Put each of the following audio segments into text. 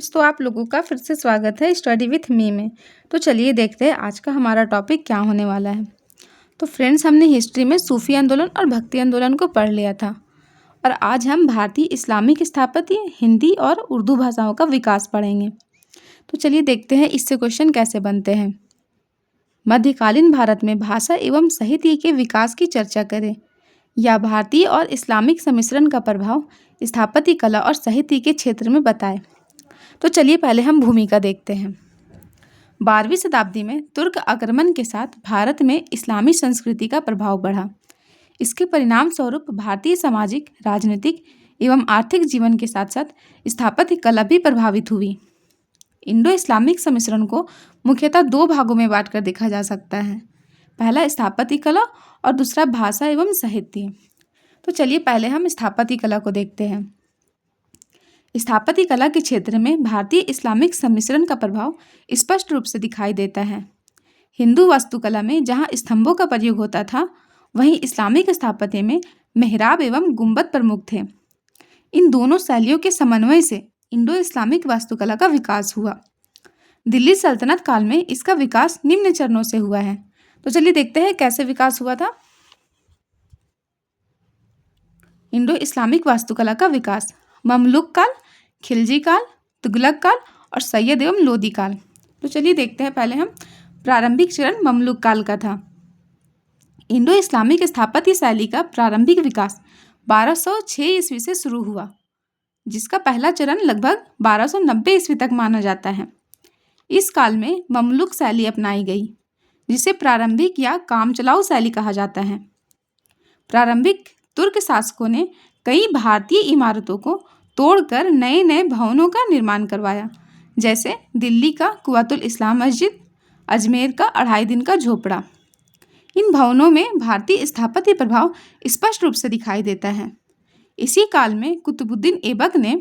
तो आप लोगों का फिर से स्वागत है स्टडी विथ मी में। तो चलिए देखते हैं आज का हमारा टॉपिक क्या होने वाला है। तो फ्रेंड्स, हमने हिस्ट्री में सूफी आंदोलन और भक्ति आंदोलन को पढ़ लिया था और आज हम भारतीय इस्लामिक स्थापत्य, हिंदी और उर्दू भाषाओं का विकास पढ़ेंगे। तो चलिए देखते हैं इससे क्वेश्चन कैसे बनते हैं। मध्यकालीन भारत में भाषा एवं साहित्य के विकास की चर्चा करें, या भारतीय और इस्लामिक सम्मिश्रण का प्रभाव स्थापत्य कला और साहित्य के क्षेत्र में बताएं। तो चलिए पहले हम भूमिका देखते हैं। 12वीं शताब्दी में तुर्क आक्रमण के साथ भारत में इस्लामी संस्कृति का प्रभाव बढ़ा। इसके परिणाम स्वरूप भारतीय सामाजिक, राजनीतिक एवं आर्थिक जीवन के साथ साथ स्थापत्य कला भी प्रभावित हुई। इंडो इस्लामिक सम्मिश्रण को मुख्यतः दो भागों में बांटकर देखा जा सकता है। पहला स्थापत्य कला और दूसरा भाषा एवं साहित्य। तो चलिए पहले हम स्थापत्य कला को देखते हैं। स्थापत्य कला के क्षेत्र में भारतीय इस्लामिक सम्मिश्रण का प्रभाव स्पष्ट रूप से दिखाई देता है। हिंदू वास्तुकला में जहां स्तंभों का प्रयोग होता था, वहीं इस्लामिक स्थापत्य में मेहराब एवं गुंबद प्रमुख थे। इन दोनों शैलियों के समन्वय से इंडो इस्लामिक वास्तुकला का विकास हुआ। दिल्ली सल्तनत काल में इसका विकास निम्न चरणों से हुआ है। तो चलिए देखते हैं कैसे विकास हुआ था। इंडो इस्लामिक वास्तुकला का विकास ममलुक काल, खिलजी काल, तुगलक काल और सैयद एवं लोदी काल। तो चलिए देखते हैं। पहले हम प्रारंभिक चरण ममलुक काल का था। इंडो इस्लामिक स्थापत्य शैली का प्रारंभिक विकास 1206 ईस्वी से शुरू हुआ, जिसका पहला चरण लगभग 1290 ईस्वी तक माना जाता है। इस काल में ममलुक शैली अपनाई गई, जिसे प्रारंभिक या कामचलाऊ शैली कहा जाता है। प्रारंभिक तुर्क शासकों ने कई भारतीय इमारतों को तोड़कर नए नए भवनों का निर्माण करवाया, जैसे दिल्ली का कुव्वतुल इस्लाम मस्जिद, अजमेर का अढ़ाई दिन का झोपड़ा। इन भवनों में भारतीय स्थापत्य प्रभाव स्पष्ट रूप से दिखाई देता है। इसी काल में कुतुबुद्दीन ऐबक ने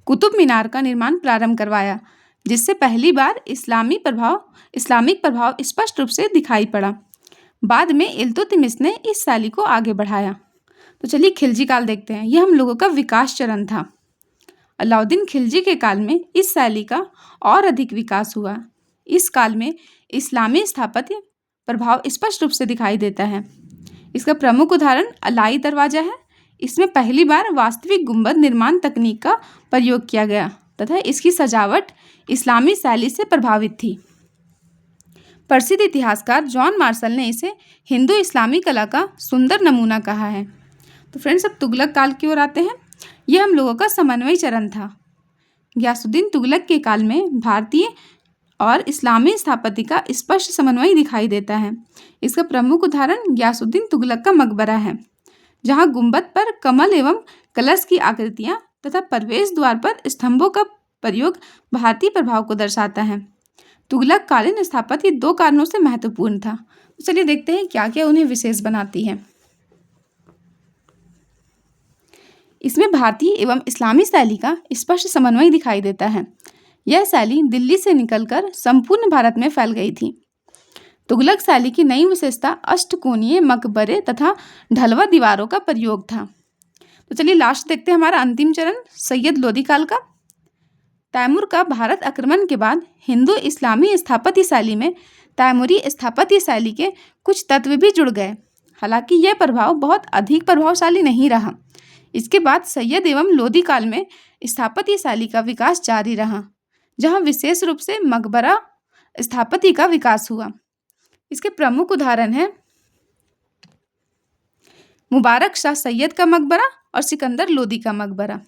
कुतुब मीनार का निर्माण प्रारंभ करवाया, जिससे पहली बार इस्लामिक प्रभाव स्पष्ट रूप से दिखाई पड़ा। बाद में इल्तुतमिश ने इस शैली को आगे बढ़ाया। तो चलिए खिलजी काल देखते हैं। यह हम लोगों का विकास चरण था। अलाउद्दीन खिलजी के काल में इस शैली का और अधिक विकास हुआ। इस काल में इस्लामी स्थापत्य प्रभाव स्पष्ट रूप से दिखाई देता है। इसका प्रमुख उदाहरण अलाई दरवाजा है। इसमें पहली बार वास्तविक गुंबद निर्माण तकनीक का प्रयोग किया गया तथा इसकी सजावट इस्लामी शैली से प्रभावित थी। प्रसिद्ध इतिहासकार जॉन मार्शल ने इसे हिंदू इस्लामी कला का सुंदर नमूना कहा है। तो फ्रेंड्स, अब तुगलक काल की ओर आते हैं। यह हम लोगों का समन्वय चरण था। गयासुद्दीन तुगलक के काल में भारतीय और इस्लामी स्थापत्य का स्पष्ट समन्वय दिखाई देता है। इसका प्रमुख उदाहरण गयासुद्दीन तुगलक का मकबरा है, जहाँ गुंबद पर कमल एवं कलश की आकृतियाँ तथा प्रवेश द्वार पर स्तंभों का प्रयोग भारतीय प्रभाव को दर्शाता है। तुगलक कालीन स्थापत्य दो कारणों से महत्वपूर्ण था। तो चलिए देखते हैं क्या क्या उन्हें विशेष बनाती है। इसमें भारतीय एवं इस्लामी शैली का स्पष्ट समन्वय दिखाई देता है। यह शैली दिल्ली से निकलकर संपूर्ण भारत में फैल गई थी। तुगलक शैली की नई विशेषता अष्टकोणीय मकबरे तथा ढलवा दीवारों का प्रयोग था। तो चलिए लास्ट देखते हैं हमारा अंतिम चरण सैयद लोदी काल का। तैमूर का भारत आक्रमण के बाद हिंदू इस्लामी स्थापत्य शैली में तैमूरी स्थापत्य शैली के कुछ तत्व भी जुड़ गए। हालांकि यह प्रभाव बहुत अधिक प्रभावशाली नहीं रहा। इसके बाद सैयद एवं लोदी काल में स्थापत्य शैली का विकास जारी रहा, जहां विशेष रूप से मकबरा स्थापत्य का विकास हुआ। इसके प्रमुख उदाहरण हैं मुबारक शाह सैयद का मकबरा और सिकंदर लोदी का मकबरा।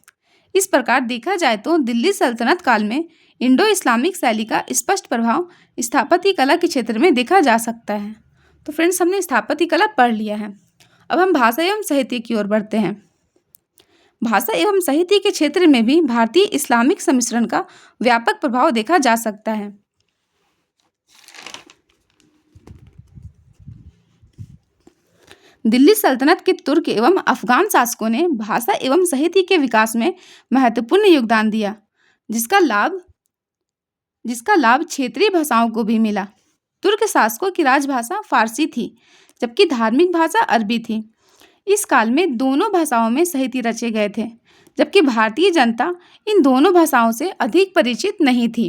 इस प्रकार देखा जाए तो दिल्ली सल्तनत काल में इंडो इस्लामिक शैली का स्पष्ट प्रभाव स्थापत्य कला के क्षेत्र में देखा जा सकता है। तो फ्रेंड्स, हमने स्थापत्य कला पढ़ लिया है। अब हम भाषा एवं साहित्य की ओर बढ़ते हैं। भाषा एवं साहित्य के क्षेत्र में भी भारतीय इस्लामिक सम्मिश्रण का व्यापक प्रभाव देखा जा सकता है। दिल्ली सल्तनत के तुर्क एवं अफगान शासकों ने भाषा एवं साहित्य के विकास में महत्वपूर्ण योगदान दिया, जिसका लाभ क्षेत्रीय भाषाओं को भी मिला। तुर्क शासकों की राजभाषा फारसी थी, जबकि धार्मिक भाषा अरबी थी। इस काल में दोनों भाषाओं में साहित्य रचे गए थे, जबकि भारतीय जनता इन दोनों भाषाओं से अधिक परिचित नहीं थी।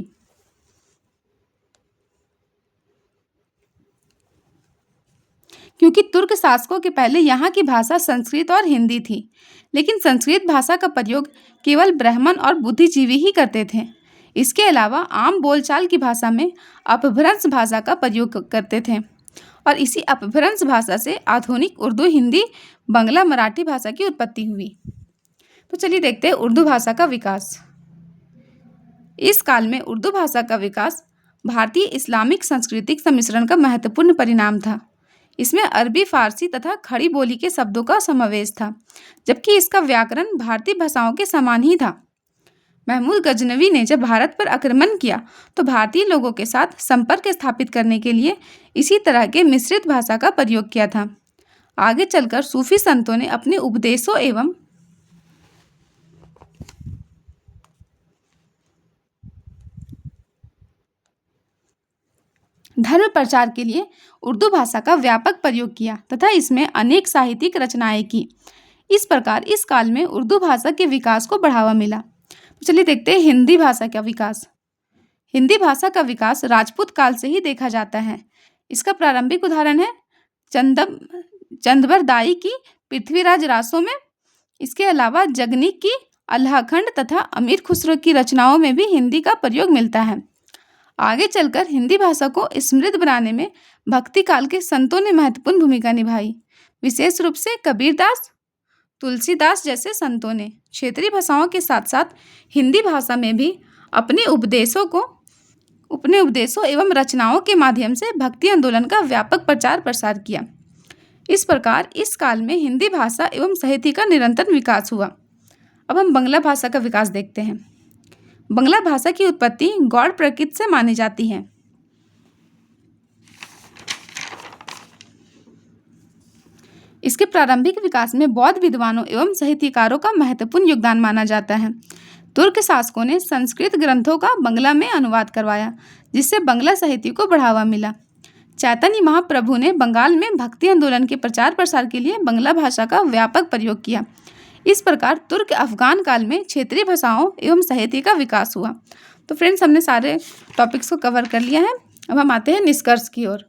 क्योंकि तुर्क शासकों के पहले यहाँ की भाषा संस्कृत और हिंदी थी, लेकिन संस्कृत भाषा का प्रयोग केवल ब्राह्मण और बुद्धिजीवी ही करते थे। इसके अलावा आम बोलचाल की भाषा में अपभ्रंश भाषा का प्रयोग करते थे और इसी अपभ्रंश भाषा से आधुनिक उर्दू, हिंदी, बंगला, मराठी भाषा की उत्पत्ति हुई। तो चलिए देखते हैं उर्दू भाषा का विकास। इस काल में उर्दू भाषा का विकास भारतीय इस्लामिक सांस्कृतिक सम्मिश्रण का महत्वपूर्ण परिणाम था। इसमें अरबी, फारसी तथा खड़ी बोली के शब्दों का समावेश था, जबकि इसका व्याकरण भारतीय भाषाओं के समान ही था। महमूद गजनवी ने जब भारत पर आक्रमण किया तो भारतीय लोगों के साथ संपर्क स्थापित करने के लिए इसी तरह के मिश्रित भाषा का प्रयोग किया था। आगे चलकर सूफी संतों ने अपने उपदेशों एवं धर्म प्रचार के लिए उर्दू भाषा का व्यापक प्रयोग किया तथा इसमें अनेक साहित्यिक रचनाएं की। इस प्रकार इस काल में उर्दू भाषा के विकास को बढ़ावा मिला। तो चलिए देखते हैं हिंदी भाषा का विकास। हिंदी भाषा का विकास राजपूत काल से ही देखा जाता है। इसका प्रारंभिक उदाहरण है चंदबरदाई की पृथ्वीराज रासों में। इसके अलावा जगनीक की अल्लाहखंड तथा अमीर खुसरो की रचनाओं में भी हिंदी का प्रयोग मिलता है। आगे चलकर हिंदी भाषा को समृद्ध बनाने में भक्ति काल के संतों ने महत्वपूर्ण भूमिका निभाई। विशेष रूप से कबीरदास, तुलसीदास जैसे संतों ने क्षेत्रीय भाषाओं के साथ साथ हिंदी भाषा में भी अपने उपदेशों एवं रचनाओं के माध्यम से भक्ति आंदोलन का व्यापक प्रचार प्रसार किया। इस प्रकार इस काल में हिंदी भाषा एवं साहित्य का निरंतर विकास हुआ। अब हम बांग्ला भाषा का विकास देखते हैं। बांग्ला भाषा की उत्पत्ति गौड़ प्रकृति से मानी जाती है। इसके प्रारंभिक विकास में बौद्ध विद्वानों एवं साहित्यकारों का महत्वपूर्ण योगदान माना जाता है। तुर्क शासकों ने संस्कृत ग्रंथों का बांग्ला में अनुवाद करवाया, जिससे बांग्ला साहित्य को बढ़ावा मिला। चैतन्य महाप्रभु ने बंगाल में भक्ति आंदोलन के प्रचार प्रसार के लिए बांग्ला भाषा का व्यापक प्रयोग किया। इस प्रकार तुर्क अफगान काल में क्षेत्रीय भाषाओं एवं साहित्य का विकास हुआ। तो फ्रेंड्स, हमने सारे टॉपिक्स को कवर कर लिया है। अब हम आते हैं निष्कर्ष की ओर।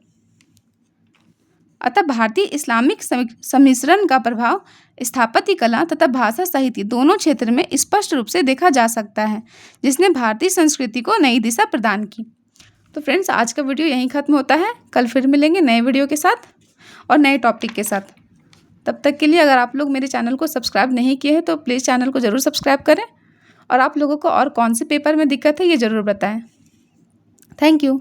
अतः भारतीय इस्लामिक सम्मिश्रण का प्रभाव स्थापत्य कला तथा भाषा साहित्य दोनों क्षेत्र में स्पष्ट रूप से देखा जा सकता है, जिसने भारतीय संस्कृति को नई दिशा प्रदान की। तो फ्रेंड्स, आज का वीडियो यहीं खत्म होता है। कल फिर मिलेंगे नए वीडियो के साथ और नए टॉपिक के साथ। तब तक के लिए अगर आप लोग मेरे चैनल को सब्सक्राइब नहीं किए हैं तो प्लीज़ चैनल को ज़रूर सब्सक्राइब करें और आप लोगों को और कौन से पेपर में दिक्कत है ये ज़रूर बताएं। Thank you.